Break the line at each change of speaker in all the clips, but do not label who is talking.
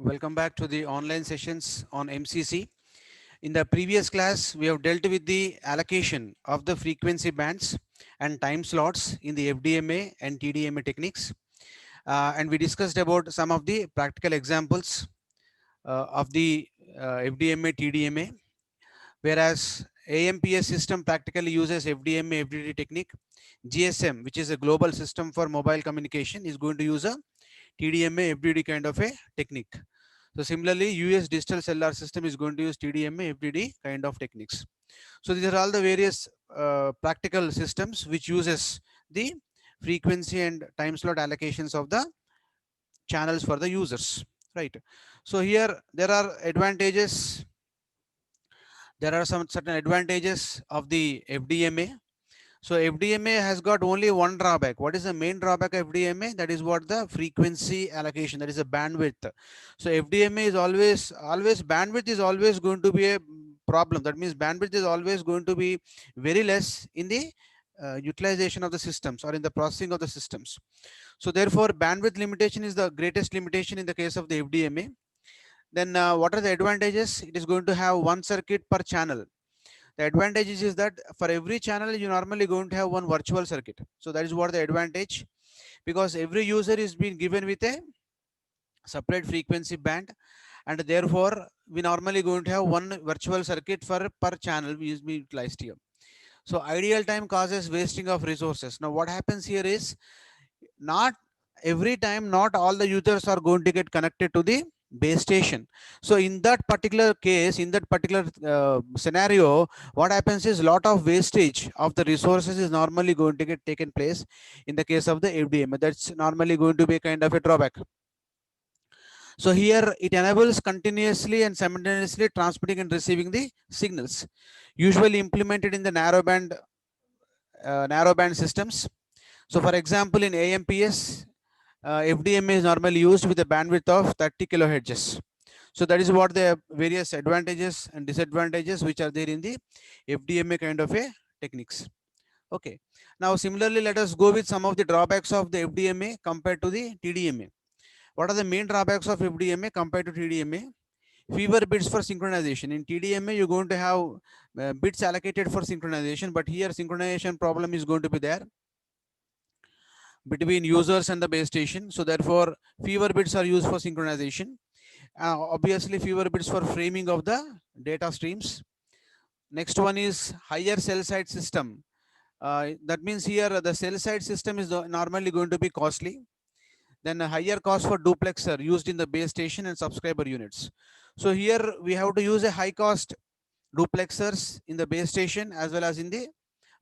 Welcome back to the online sessions on MCC. In the previous class, we have dealt with the allocation of the frequency bands and time slots in the FDMA and TDMA techniques. And we discussed about some of the practical examples of the FDMA, TDMA, whereas AMPS system practically uses FDMA, FDD technique. GSM, which is a global system for mobile communication, is going to use a TDMA, FDD kind of a technique. So similarly, US digital cellular system is going to use TDMA, FDD kind of techniques. So these are all the various practical systems which uses the frequency and time slot allocations of the channels for the users, right? So here there are advantages. There are some certain advantages of the FDMA. So FDMA has got only one drawback. What is the main drawback of FDMA? That is what the frequency allocation, that is a bandwidth. So FDMA is always bandwidth is always going to be a problem. That means bandwidth is always going to be very less in the utilization of the systems or in the processing of the systems. So therefore bandwidth limitation is the greatest limitation in the case of the FDMA. Then what are the advantages? It is going to have one circuit per channel. The advantage is that for every channel you normally going to have one virtual circuit. So that is what the advantage, because every user is being given with a separate frequency band, and therefore we normally going to have one virtual circuit for per channel we is being utilized here. So ideal time causes wasting of resources. Now what happens here is, not every time not all the users are going to get connected to the base station. So in that particular case, in that particular scenario, what happens is lot of wastage of the resources is normally going to get taken place in the case of the FDM. That's normally going to be a kind of a drawback. So here it enables continuously and simultaneously transmitting and receiving the signals, usually implemented in the narrowband systems. So for example, in AMPS, FDMA is normally used with a bandwidth of 30 kilohertz. So that is what the various advantages and disadvantages which are there in the FDMA kind of a techniques. Okay. Now similarly, let us go with some of the drawbacks of the FDMA compared to the TDMA. What are the main drawbacks of FDMA compared to TDMA? Fewer bits for synchronization. In TDMA, you're going to have bits allocated for synchronization, but here synchronization problem is going to be there between users and the base station. So therefore, fewer bits are used for synchronization. Obviously, fewer bits for framing of the data streams. Next one is higher cell site system. That means here the cell site system is normally going to be costly. Then a higher cost for duplexer used in the base station and subscriber units. So here we have to use a high cost duplexers in the base station as well as in the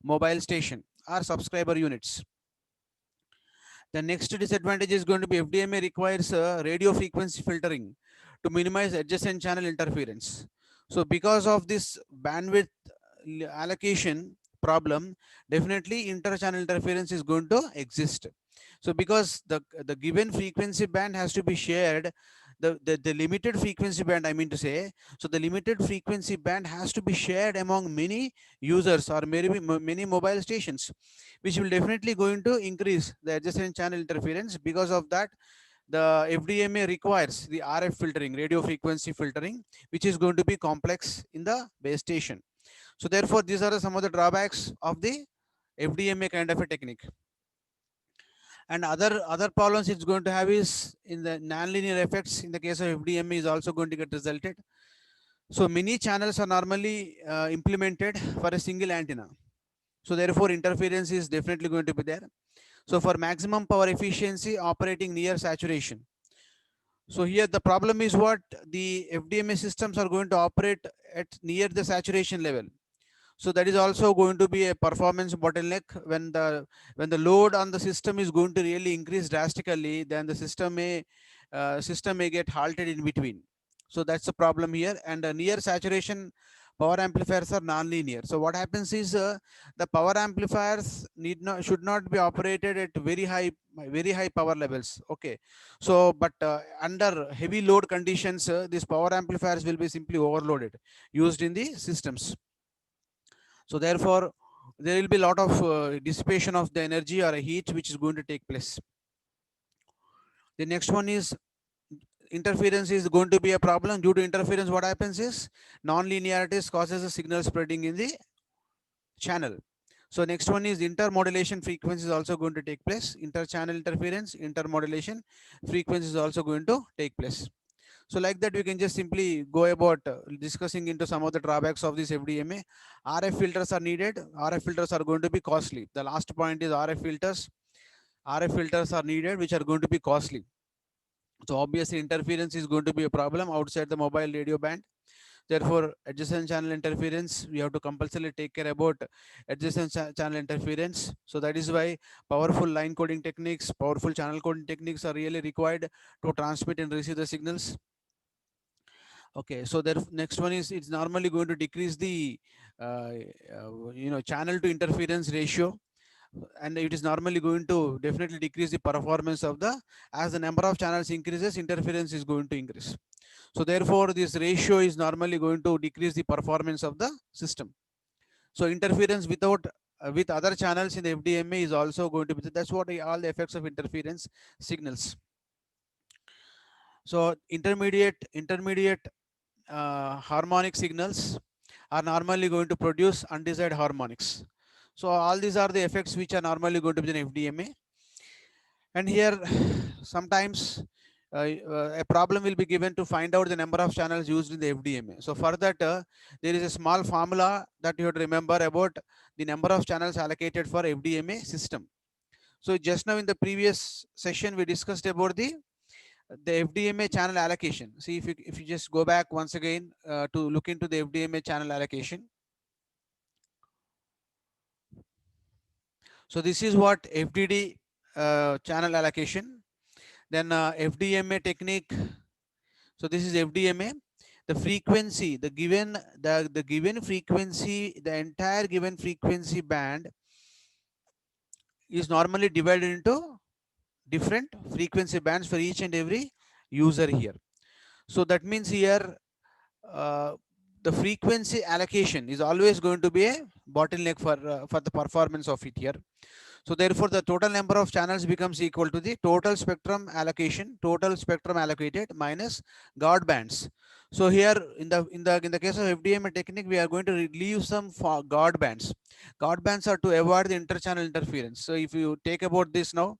mobile station or subscriber units. The next disadvantage is going to be FDMA requires radio frequency filtering to minimize adjacent channel interference. So because of this bandwidth allocation problem, definitely inter-channel interference is going to exist. So because the given frequency band has to be shared, the limited frequency band, I mean to say, so the limited frequency band has to be shared among many users or maybe many mobile stations, which will definitely going to increase the adjacent channel interference. Because of that, the FDMA requires the RF filtering, radio frequency filtering, which is going to be complex in the base station. So therefore, these are some of the drawbacks of the FDMA kind of a technique. And other problems it's going to have is in the nonlinear effects. In the case of FDMA is also going to get resulted. So many channels are normally implemented for a single antenna. So therefore, interference is definitely going to be there. So for maximum power efficiency, operating near saturation. So here the problem is what the FDMA systems are going to operate at near the saturation level. So that is also going to be a performance bottleneck. When the load on the system is going to really increase drastically, then the system may get halted in between. So that's the problem here. And near saturation power amplifiers are non-linear. So what happens is the power amplifiers should not be operated at very high power levels. Okay. So but under heavy load conditions, these power amplifiers will be simply overloaded, used in the systems. So therefore, there will be a lot of dissipation of the energy or a heat which is going to take place. The next one is interference is going to be a problem. Due to interference, what happens is non-linearities causes a signal spreading in the channel. So next one is intermodulation frequency is also going to take place. Inter-channel interference, intermodulation frequency is also going to take place. So like that, we can just simply go about discussing into some of the drawbacks of this FDMA. RF filters are needed. RF filters are going to be costly. The last point is RF filters. RF filters are needed, which are going to be costly. So obviously interference is going to be a problem outside the mobile radio band. Therefore, adjacent channel interference, we have to compulsorily take care about adjacent channel interference. So that is why powerful line coding techniques, powerful channel coding techniques are really required to transmit and receive the signals. Okay, so the next one is it's normally going to decrease the channel to interference ratio, and it is normally going to definitely decrease the performance of the, as the number of channels increases, interference is going to increase. So therefore, this ratio is normally going to decrease the performance of the system. So interference without with other channels in the FDMA is also going to be, that's what all the effects of interference signals. So intermediate harmonic signals are normally going to produce undesired harmonics. So all these are the effects which are normally going to be in FDMA. And here sometimes a problem will be given to find out the number of channels used in the FDMA. So for that, there is a small formula that you have to remember about the number of channels allocated for FDMA system. So just now in the previous session, we discussed about the FDMA channel allocation. See, if you just go back once again to look into the FDMA channel allocation. So this is what FDD channel allocation. Then FDMA technique. So this is FDMA. The frequency, the given frequency, the entire given frequency band is normally divided into different frequency bands for each and every user here. So that means here the frequency allocation is always going to be a bottleneck for the performance of it here. So therefore, the total number of channels becomes equal to the total spectrum allocation, total spectrum allocated minus guard bands. So here in the case of FDMA technique, we are going to leave some guard bands. Guard bands are to avoid the interchannel interference. So if you take about this now,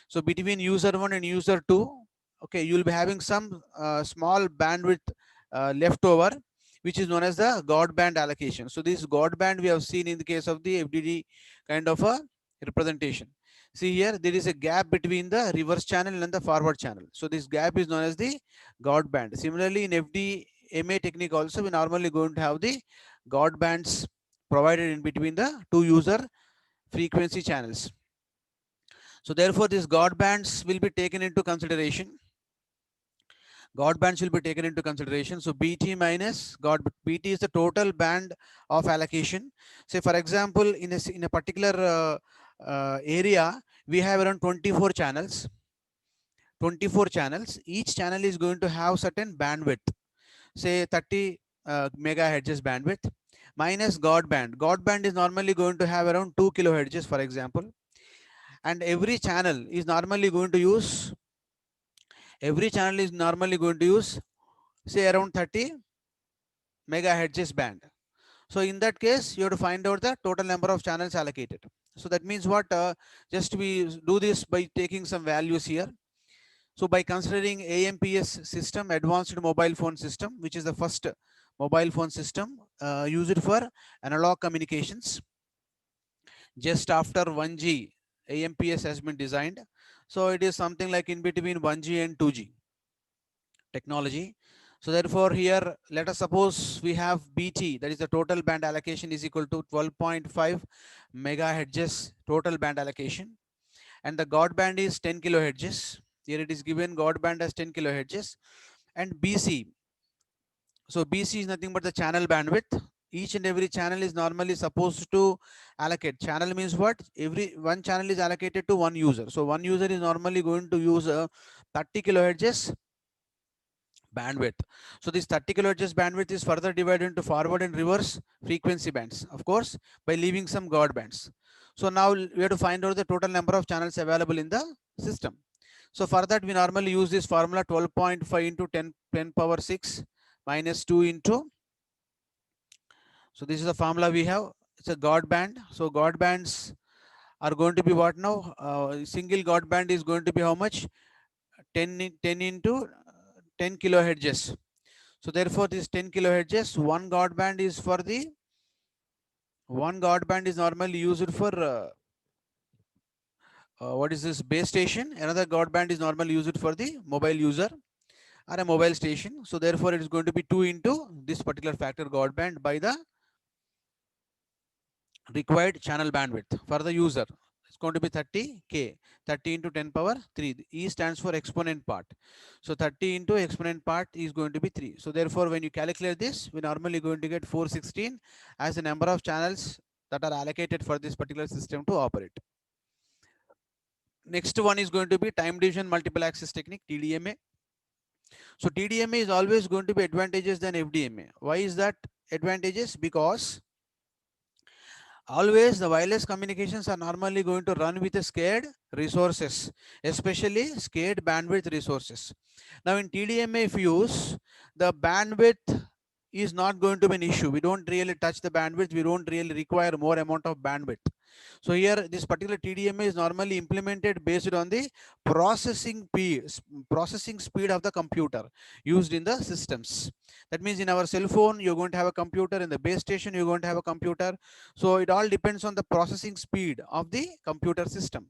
so between user 1 and user 2, okay, you will be having some small bandwidth left over, which is known as the guard band allocation. So this guard band we have seen in the case of the FDD kind of a representation. See here, there is a gap between the reverse channel and the forward channel. So this gap is known as the guard band. Similarly, in FDMA technique also, we normally going to have the guard bands provided in between the two user frequency channels. So therefore, these guard bands will be taken into consideration. Guard bands will be taken into consideration. So BT minus BT is the total band of allocation. Say for example, in a particular area, we have around 24 channels. 24 channels. Each channel is going to have certain bandwidth. Say 30 megahertz bandwidth minus guard band. Guard band is normally going to have around 2 kilohertz, for example. And every channel is normally going to use say around 30 megahertz band. So in that case, you have to find out the total number of channels allocated. So that means what, just we do this by taking some values here. So by considering AMPS system, advanced mobile phone system, which is the first mobile phone system used for analog communications, just after 1G AMPS has been designed. So it is something like in between 1G and 2G technology. So therefore here, let us suppose we have BT, that is the total band allocation is equal to 12.5 megahertz total band allocation. And the guard band is 10 kilohertz. Here it is given guard band as 10 kilohertz. And BC. So BC is nothing but the channel bandwidth. Each and every channel is normally supposed to allocate. Channel means what? One channel is allocated to one user. So one user is normally going to use a 30 kilohertz bandwidth. So this 30 kilohertz bandwidth is further divided into forward and reverse frequency bands, of course, by leaving some guard bands. So now we have to find out the total number of channels available in the system. So for that, we normally use this formula 12.5 into 10 power 6 minus 2 into. So this is the formula we have. It's a God band. So God bands are going to be what now? Single God band is going to be how much? 10 into 10 kilohertz. So therefore, this 10 kilohertz, one God band is normally used for what is this base station. Another God band is normally used for the mobile user or a mobile station. So therefore, it is going to be 2 into this particular factor God band by the required channel bandwidth for the user. It's going to be 30k, 30 into 10 power 3. The E stands for exponent part. So 30 into exponent part is going to be 3. So therefore, when you calculate this, we normally going to get 416 as the number of channels that are allocated for this particular system to operate. Next one is going to be time division multiple access technique, TDMA. So TDMA is always going to be advantageous than FDMA. Why is that advantageous? Because always the wireless communications are normally going to run with a scared resources, especially scared bandwidth resources. Now in TDMA, if you use, the bandwidth is not going to be an issue. We don't really touch the bandwidth. We don't really require more amount of bandwidth. So here this particular TDMA is normally implemented based on the processing speed of the computer used in the systems. That means in our cell phone, you're going to have a computer. In the base station, you're going to have a computer. So it all depends on the processing speed of the computer system.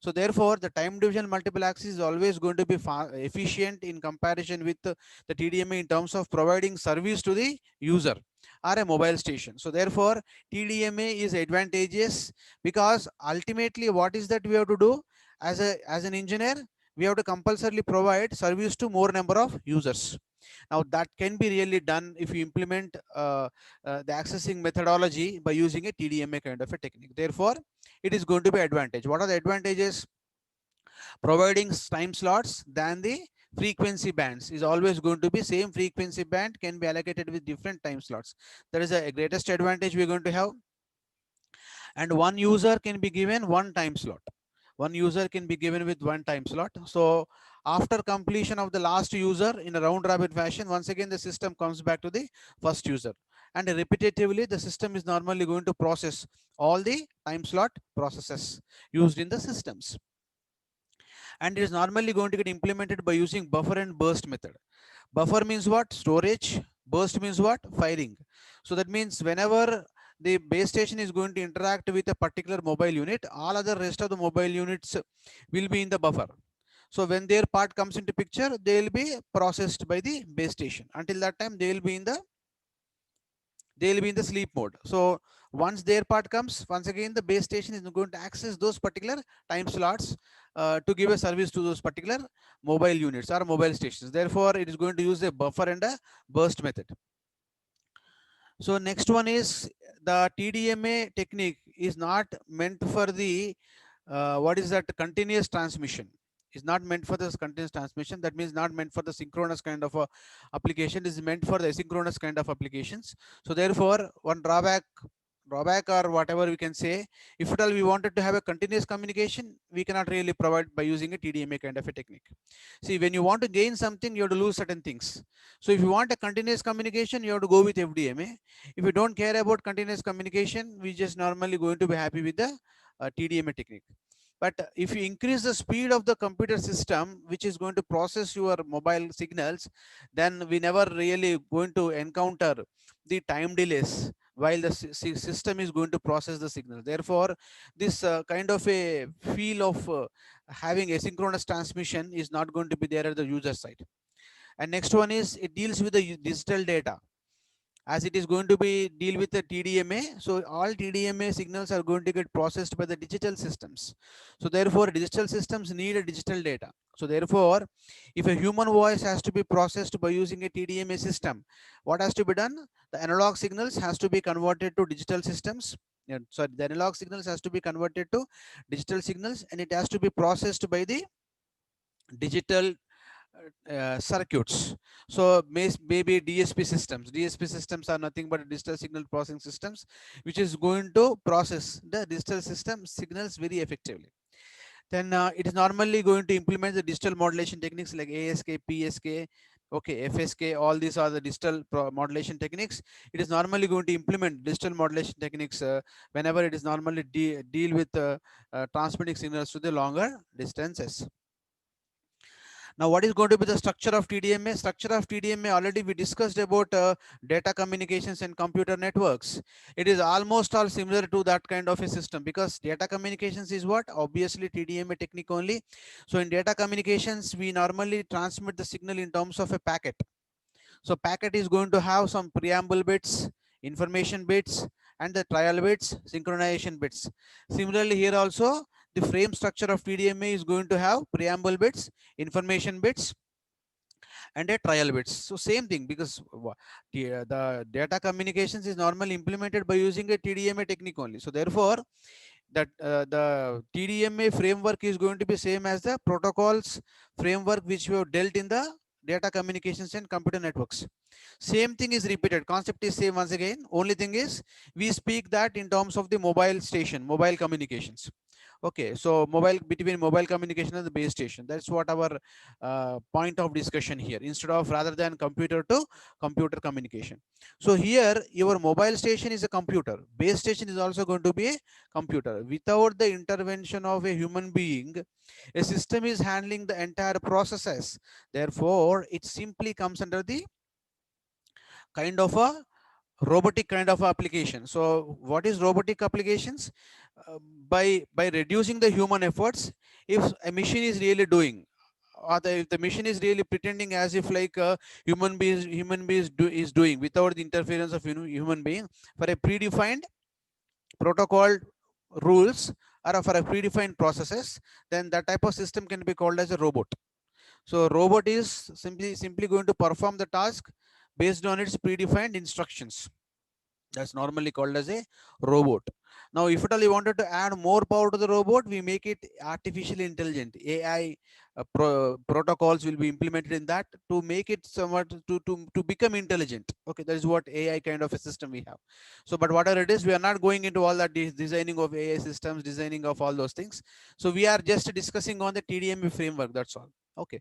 So therefore, the time division multiple access is always going to be efficient in comparison with the TDMA in terms of providing service to the user or a mobile station. So therefore, TDMA is advantageous because ultimately what is that we have to do as an engineer? We have to compulsorily provide service to more number of users. Now that can be really done if you implement the accessing methodology by using a TDMA kind of a technique. Therefore, it is going to be advantage. What are the advantages? Providing time slots than the frequency bands is always going to be same frequency band can be allocated with different time slots. That is the greatest advantage we're going to have. And one user can be given one time slot. One user can be given with one time slot. So after completion of the last user in a round robin fashion, once again the system comes back to the first user, and repetitively the system is normally going to process all the time slot processes used in the systems, and it is normally going to get implemented by using buffer and burst method. Buffer means what? Storage. Burst means what? Firing. So that means whenever the base station is going to interact with a particular mobile unit, all other rest of the mobile units will be in the buffer. So when their part comes into picture, they will be processed by the base station. Until that time, they will be in the sleep mode. So once their part comes, once again the base station is going to access those particular time slots to give a service to those particular mobile units or mobile stations. Therefore, it is going to use a buffer and a burst method. So next one is the TDMA technique is not meant for the what is that continuous transmission. Is not meant for this continuous transmission. That means not meant for the synchronous kind of a application. It is meant for the asynchronous kind of applications. So therefore, one drawback or whatever we can say, if at all we wanted to have a continuous communication, we cannot really provide by using a TDMA kind of a technique. See, when you want to gain something, you have to lose certain things. So if you want a continuous communication, you have to go with FDMA. If you don't care about continuous communication, we just normally going to be happy with the TDMA technique. But if you increase the speed of the computer system, which is going to process your mobile signals, then we never really going to encounter the time delays while the system is going to process the signal. Therefore, this kind of a feel of having asynchronous transmission is not going to be there at the user side. And next one is it deals with the digital data, as it is going to be deal with the TDMA. So all TDMA signals are going to get processed by the digital systems. So therefore, digital systems need a digital data. So therefore, if a human voice has to be processed by using a TDMA system, what has to be done? The analog signals has to be converted to digital systems. Sorry, the analog signals has to be converted to digital signals, and it has to be processed by the digital circuits. So maybe DSP systems. DSP systems are nothing but digital signal processing systems, which is going to process the digital system signals very effectively. Then it is normally going to implement the digital modulation techniques like ASK, PSK, okay, FSK. All these are the digital modulation techniques. It is normally going to implement digital modulation techniques whenever it is normally deal with transmitting signals to the longer distances. Now, what is going to be the structure of TDMA? Structure of TDMA, already we discussed about data communications and computer networks. It is almost all similar to that kind of a system, because data communications is what? Obviously TDMA technique only. So in data communications, we normally transmit the signal in terms of a packet. So packet is going to have some preamble bits, information bits, and the trial bits, synchronization bits. Similarly, here also the frame structure of TDMA is going to have preamble bits, information bits, and a trial bits. So same thing, because the data communications is normally implemented by using a TDMA technique only. So therefore, that the TDMA framework is going to be same as the protocols framework which we have dealt in the data communications and computer networks. Same thing is repeated. Concept is same once again. Only thing is we speak that in terms of the mobile station, mobile communications. Okay, so mobile, between mobile communication and the base station. That's what our point of discussion here, instead of rather than computer to computer communication. So here your mobile station is a computer. Base station is also going to be a computer. Without the intervention of a human being, a system is handling the entire processes. Therefore, it simply comes under the kind of a robotic kind of application. So what is robotic applications? By reducing the human efforts, if a machine is really doing, or if the machine is really pretending as if like a human being is doing without the interference of human being, for a predefined protocol rules or for a predefined processes, then that type of system can be called as a robot. So robot is simply going to perform the task based on its predefined instructions. That's normally called as a robot. Now, if at all you wanted to add more power to the robot, we make it artificially intelligent. AI protocols will be implemented in that to make it somewhat to become intelligent. Okay, that is what AI kind of a system we have. So, but whatever it is, we are not going into all that designing of AI systems, designing of all those things. So, we are just discussing on the TDMA framework. That's all. Okay.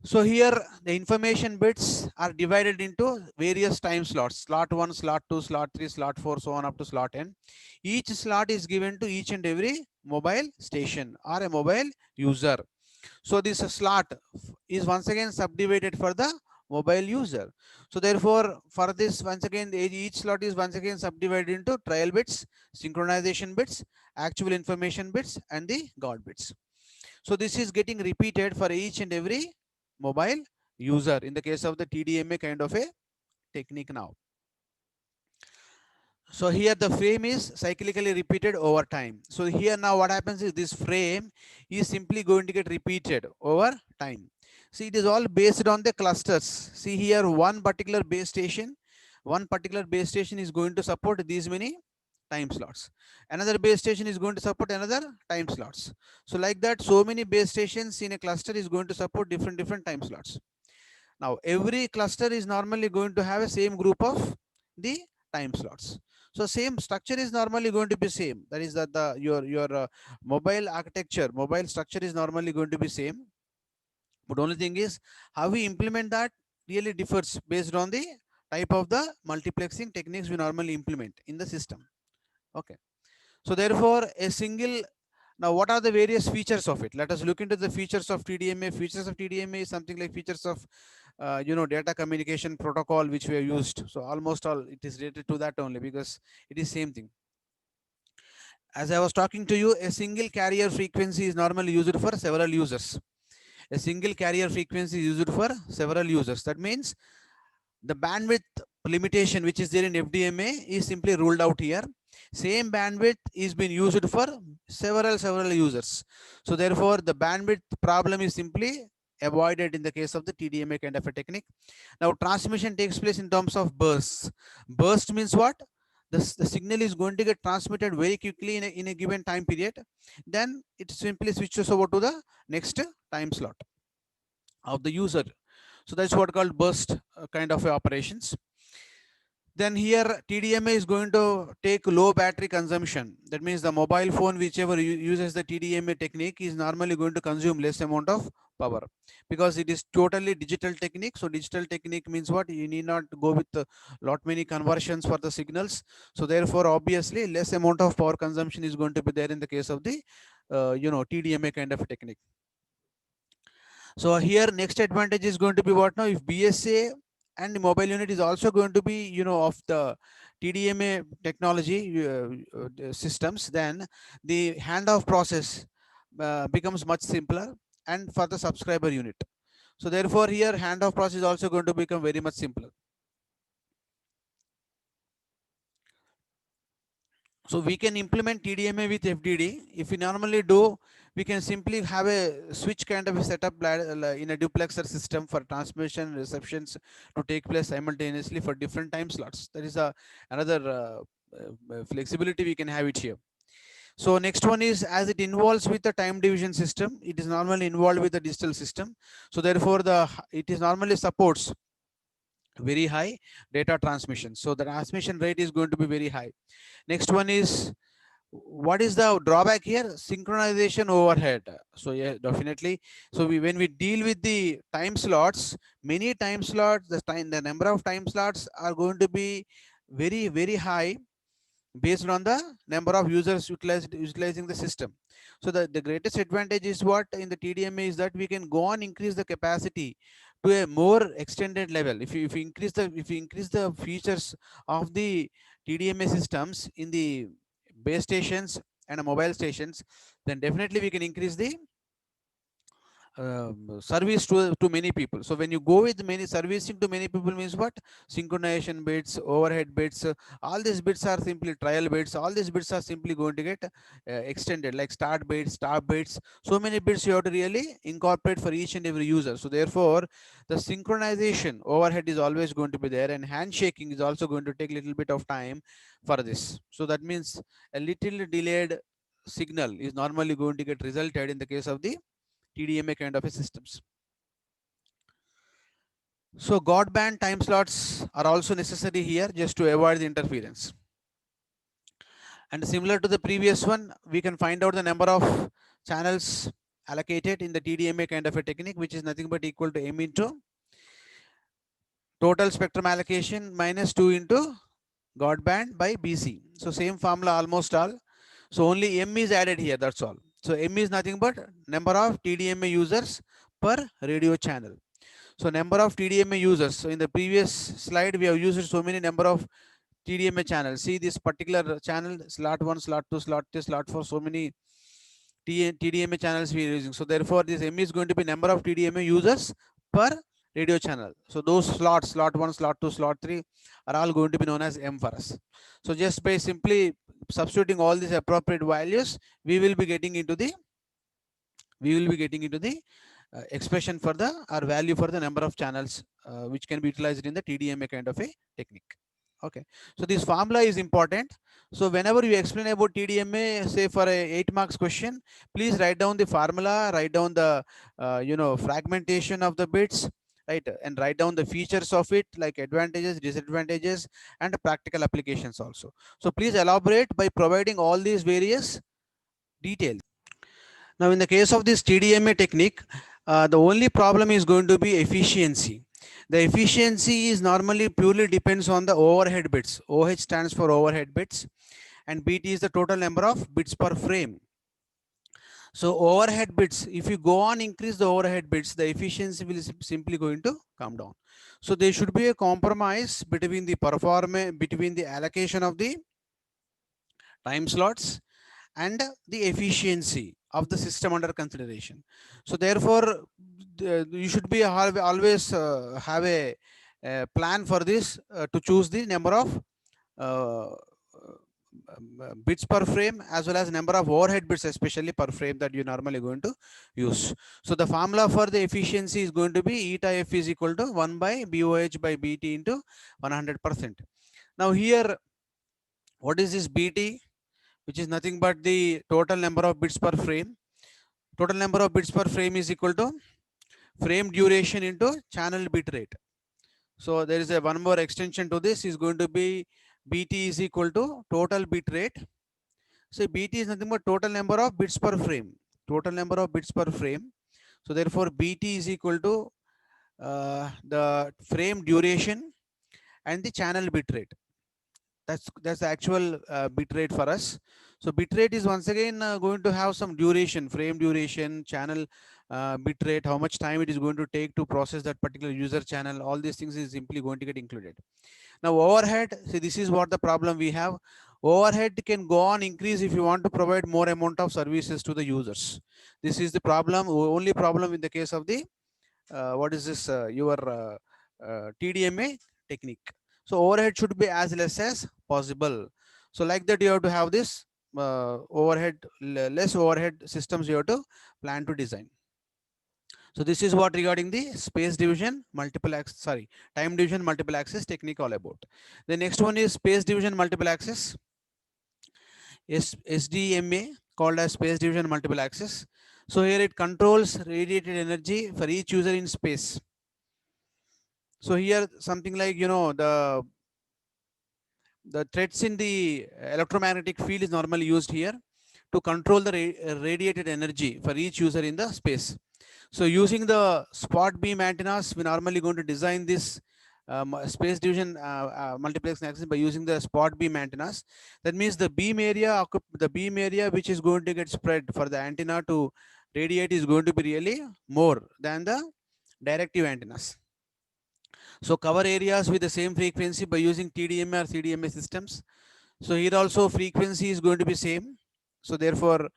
So here the information bits are divided into various time slots: slot 1, slot 2, slot 3, slot 4, so on up to slot n. Each slot is given to each and every mobile station or a mobile user. So this slot is once again subdivided for the mobile user. So therefore, for this, once again, each slot is once again subdivided into trial bits, synchronization bits, actual information bits, and the God bits. So this is getting repeated for each and every mobile user in the case of the TDMA kind of a technique now. So here the frame is cyclically repeated over time. So here now what happens is this frame is simply going to get repeated over time. See, it is all based on the clusters. See here, one particular base station is going to support these many time slots. Another base station is going to support another time slots. So like that, so many base stations in a cluster is going to support different time slots. Now every cluster is normally going to have a same group of the time slots. So same structure is normally going to be same. That is that the your mobile architecture, mobile structure is normally going to be same. But only thing is how we implement that really differs based on the type of the multiplexing techniques we normally implement in the system. Okay. So therefore, a single, now what are the various features of it? Let us look into the features of TDMA. Features of TDMA is something like features of data communication protocol which we have used. So almost all it is related to that only, because it is same thing. As I was talking to you, a single carrier frequency is normally used for several users. A single carrier frequency is used for several users. That means the bandwidth limitation which is there in FDMA is simply ruled out here. Same bandwidth is being used for several users. So therefore, the bandwidth problem is simply avoided in the case of the TDMA kind of a technique. Now, transmission takes place in terms of bursts. Burst means what? The signal is going to get transmitted very quickly in a given time period. Then it simply switches over to the next time slot of the user. So that's what called burst kind of operations. Then here TDMA is going to take low battery consumption. That means the mobile phone whichever uses the TDMA technique is normally going to consume less amount of power, because it is totally digital technique. So digital technique means what? You need not go with lot many conversions for the signals. So therefore obviously less amount of power consumption is going to be there in the case of the TDMA kind of a technique. So here next advantage is going to be what now? If BSA and the mobile unit is also going to be, of the TDMA technology systems, then the handoff process becomes much simpler and for the subscriber unit. So therefore here handoff process is also going to become very much simpler. So we can implement TDMA with FDD. If we normally do, we can simply have a switch kind of a setup in a duplexer system for transmission and receptions to take place simultaneously for different time slots. That is another flexibility we can have it here. So next one is, as it involves with the time division system, it is normally involved with the digital system. So therefore it is normally supports very high data transmission. So the transmission rate is going to be very high. Next one is, what is the drawback here? Synchronization overhead. So yeah, definitely. So when we deal with the time slots, many time slots, the number of time slots are going to be very high based on the number of users utilizing the system. So the greatest advantage is what in the TDMA is that we can go on increase the capacity to a more extended level. If you increase the features of the TDMA systems in the base stations and mobile stations, then definitely we can increase the service to many people. So when you go with many servicing to many people means what? Synchronization bits, overhead bits, all these bits are simply trial bits. All these bits are simply going to get extended, like start bits, stop bits. So many bits you have to really incorporate for each and every user. So therefore, the synchronization overhead is always going to be there, and handshaking is also going to take a little bit of time for this. So that means a little delayed signal is normally going to get resulted in the case of the TDMA kind of a systems. So God band time slots are also necessary here just to avoid the interference. And similar to the previous one, we can find out the number of channels allocated in the TDMA kind of a technique, which is nothing but equal to M into total spectrum allocation minus 2 into God band by BC. So same formula almost all. So only M is added here, that's all. So M is nothing but number of TDMA users per radio channel. So number of TDMA users. So in the previous slide, we have used so many number of TDMA channels. See this particular channel, slot 1, slot 2, slot 3, slot 4, so many TDMA channels we are using. So therefore, this M is going to be number of TDMA users per radio channel. So those slots, slot 1, slot 2, slot 3 are all going to be known as M for us. So just by simply substituting all these appropriate values, we will be getting into the expression for the or value for the number of channels which can be utilized in the TDMA kind of a technique. Okay, so this formula is important. So whenever you explain about TDMA, say for a 8 marks question, please write down the formula, write down the fragmentation of the bits, right, and write down the features of it, like advantages, disadvantages, and practical applications also. So please elaborate by providing all these various details. Now, in the case of this TDMA technique, the only problem is going to be efficiency. The efficiency is normally purely depends on the overhead bits. OH stands for overhead bits, and BT is the total number of bits per frame. So overhead bits, if you go on increase the overhead bits, the efficiency will simply going to come down. So there should be a compromise between the performance, between the allocation of the time slots and the efficiency of the system under consideration. So therefore, you should be always have a plan for this to choose the number of uh, bits per frame as well as number of overhead bits especially per frame that you normally going to use. So the formula for the efficiency is going to be eta f is equal to 1 by BOH by BT into 100%. Now here, what is this BT? Which is nothing but the total number of bits per frame. Total number of bits per frame is equal to frame duration into channel bit rate. So there is a one more extension to this is going to be BT is equal to total bit rate. So BT is nothing but total number of bits per frame. Total number of bits per frame. So therefore BT is equal to the frame duration and the channel bit rate. That's the actual bit rate for us. So bit rate is once again going to have some duration, frame duration, channel bit rate, how much time it is going to take to process that particular user channel. All these things is simply going to get included. Now overhead, see, this is what the problem we have. Overhead can go on increase if you want to provide more amount of services to the users. This is the problem, only problem in the case of the what is this your TDMA technique. So overhead should be as less as possible. So like that you have to have this overhead, less overhead systems you have to plan to design. So this is what regarding the space division multiple access, sorry, time division multiple access technique all about. The next one is space division multiple access, SDMA, called as space division multiple access. So here it controls radiated energy for each user in space. So here something like, you know, the threads in the electromagnetic field is normally used here to control the radiated energy for each user in the space. So using the spot beam antennas, we normally going to design this space division multiplex access by using the spot beam antennas. That means the beam area, which is going to get spread for the antenna to radiate is going to be really more than the directive antennas. So cover areas with the same frequency by using TDMA or CDMA systems. So here also frequency is going to be same. So therefore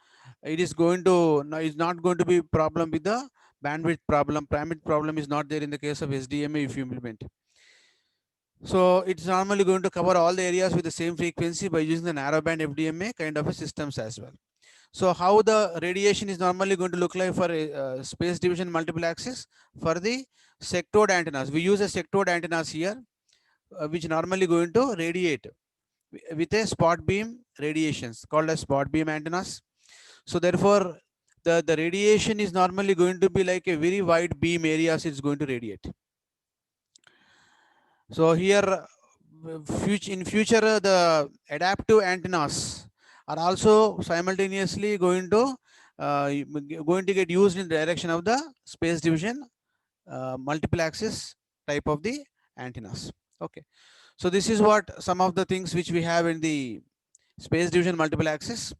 it is going to, no, it's not going to be problem with the bandwidth problem. Bandwidth problem is not there in the case of SDMA if you implement. So it's normally going to cover all the areas with the same frequency by using the narrowband FDMA kind of a systems as well. So how the radiation is normally going to look like for space division multiple axis for the sectored antennas. We use a sectored antennas here, which normally going to radiate with a spot beam radiations called as spot beam antennas. So therefore, the radiation is normally going to be like a very wide beam areas it's going to radiate. So here, in future, the adaptive antennas are also simultaneously going to get used in the direction of the space division multiple axis type of the antennas. Okay, so this is what some of the things which we have in the space division multiple axis.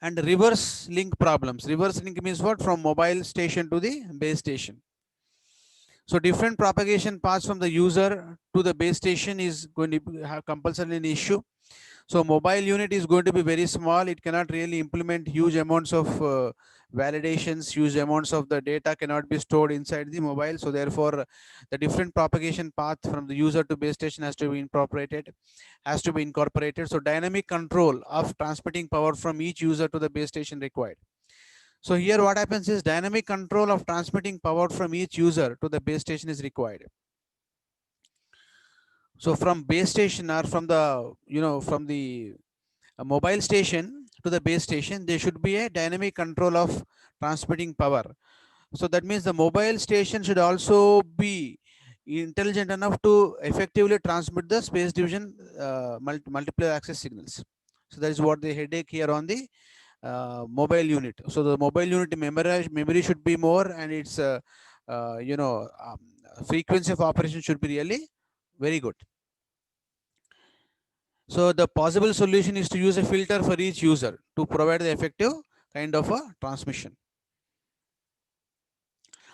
And reverse link problems. Reverse link means what? From mobile station to the base station. So different propagation paths from the user to the base station is going to have compulsory an issue. So mobile unit is going to be very small. It cannot really implement huge amounts of validations. Huge amounts of the data cannot be stored inside the mobile. So therefore, the different propagation path from the user to base station has to be incorporated. So dynamic control of transmitting power from each user to the base station required. So here what happens is dynamic control of transmitting power from each user to the base station is required. So from base station or from the, you know, from the mobile station to the base station, there should be a dynamic control of transmitting power. So that means the mobile station should also be intelligent enough to effectively transmit the space division multiple access signals. So that is what the headache here on the mobile unit. So the mobile unit memory should be more, and its frequency of operation should be really very good. So the possible solution is to use a filter for each user to provide the effective kind of a transmission.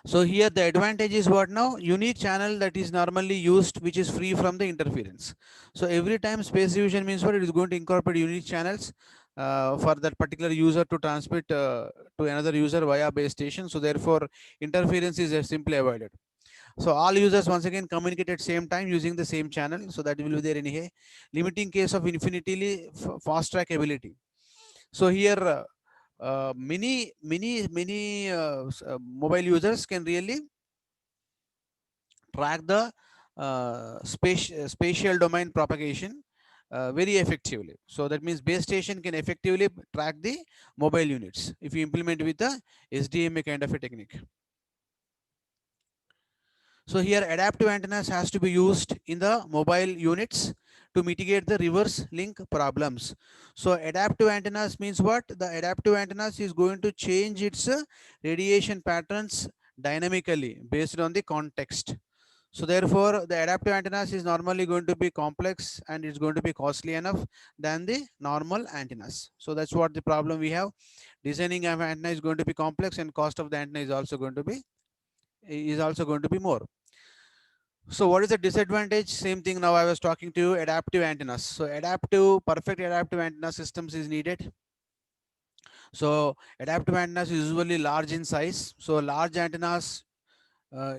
So here the advantage is what now? Unique channel that is normally used, which is free from the interference. So every time space division means what? It is going to incorporate unique channels for that particular user to transmit to another user via base station. So therefore interference is simply avoided. So all users once again communicate at same time using the same channel. So that will be there anyhow. Limiting case of infinitely fast track ability. So here many mobile users can really track the spatial domain propagation very effectively. So that means base station can effectively track the mobile units if you implement with the SDMA kind of a technique. So here adaptive antennas has to be used in the mobile units to mitigate the reverse link problems. So adaptive antennas means what? The adaptive antennas is going to change its radiation patterns dynamically based on the context. So therefore, the adaptive antennas is normally going to be complex and it's going to be costly enough than the normal antennas. So that's what the problem we have. Designing an antenna is going to be complex and cost of the antenna is also going to be more. So what is the disadvantage? Same thing now I was talking to you, adaptive antennas. So perfect adaptive antenna systems is needed. So adaptive antennas is usually large in size. So large antennas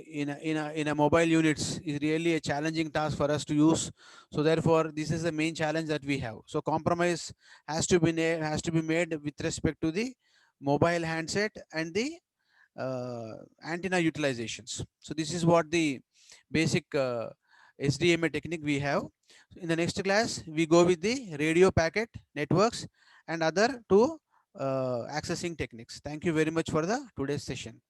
in a mobile units is really a challenging task for us to use. So therefore this is the main challenge that we have. So compromise has to be made with respect to the mobile handset and the antenna utilizations. So this is what the basic SDMA technique we have. In the next class we go with the radio packet networks and other two accessing techniques. Thank you very much for the today's session.